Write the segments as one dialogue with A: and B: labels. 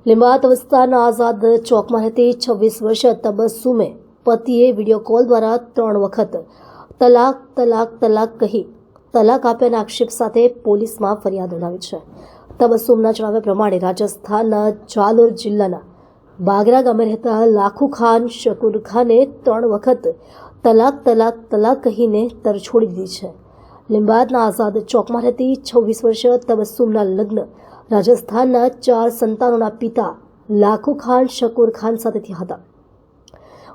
A: लिंबायत विस्ताરના આઝાદ ચોકમાં રહેતી 26 વર્ષીય તબસ્સુમે પતિએ વિડીયો કોલ દ્વારા 3 વખત તલાક તલાક તલાક કહી તલાક આપ્યાના આક્ષેપ સાથે પોલીસમાં ફરિયાદ નોંધાવી છે। તબસ્સુમના જણાવ્યા પ્રમાણે રાજસ્થાનના જાલોર જિલ્લાના બાગરા ગામે રહેતા લાખુ ખાન શકુર ખાને 3 વખત તલાક તલાક તલાક કહીને તરછોડી દીધી છે। लिंबायतना आजाद चौक में रहती 26 वर्षीय तबस्सुमना लग्न राजस्थानना 4 संतानों पिता लाखू खान शकूर खान साथे थया हता।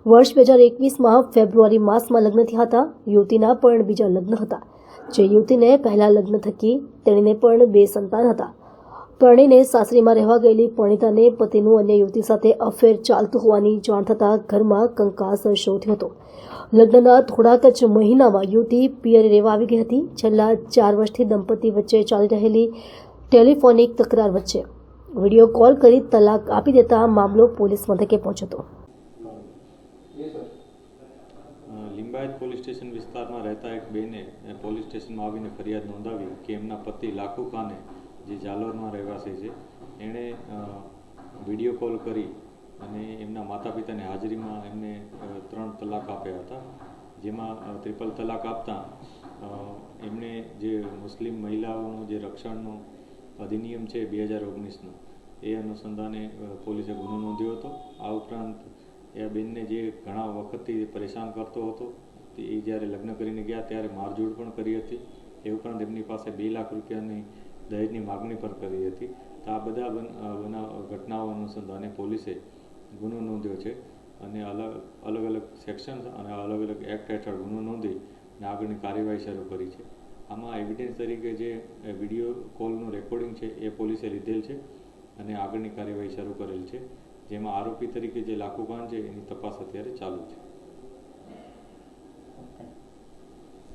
A: वर्ष 2021 में फेब्रुआरी मास में लग्न थया हता। युवतीना पण बीजा लग्न हता। जे युवतीने पहला लग्न थकी तेणीने पण 2 संतान हता। परણીને સાસરીમાં રહેવા ગયેલી પરણિતાને પતિનું અન્ય યુવતી સાથે અફેર ચાલતું હોવાની જાણ થતાં ઘરમાં કંકાસ શોધ્યો હતો। લગ્નના થોડાક જ મહિનામાં યુવતી પિયરે રહેવા આવી ગઈ હતી। છેલ્લા 4 વર્ષથી દંપતી વચ્ચે ચાલી રહેલી ટેલિફોનિક તકરાર વચ્ચે વિડીયો કોલ કરી તલાક આપી દેતા મામલો પોલીસ મથકે પહોંચ્યો હતો।
B: लिंबायत पोलीस स्टेशन विस्तार में रहता एक बेने पोलीस स्टेशन में आवीने फरियाद नोंधावी कि एमना पति लाखू खाने जे जालोर में रहवासी है एणे विडियो कॉल करी अने एमना माता पिता ने हाजरी में एमने 3 तलाक आप्या हता। जेमां ट्रिपल तलाक आपता एमने जे मुस्लिम महिलाओं जे रक्षणनो अधिनियम है 2019 ए अनुसंधाने पोलीसे गुनो नोंध्यो हतो। आ उपरांत ए बेनने जे घणा वखतथी परेशान करतो हतो ए ज्यारे लग्न करीने गया त्यारे मारझूड पण करी हती। ए उपरांत एमनी पासे 2 लाख रुपयानी दहेजनी मागणी पर करी हती। तो आ बधा घटनाओं अनुसंधाने पोलीसे गुनो नोंध्यो छे अने अलग अलग सेक्शन अने अलग अलग एक्ट हेठळ गुनो नोंधी ने आगळनी कार्यवाही शरू करी छे। आमां एविडन्स तरीके जे विडियो कॉलनुं रेकॉर्डिंग छे ए पोलीसे लीधेल छे अने आगळनी कार्यवाही शरू करेल छे। जेमां आरोपी तरीके जे लाखू खान छे एनी तपास अत्यारे चालू छे।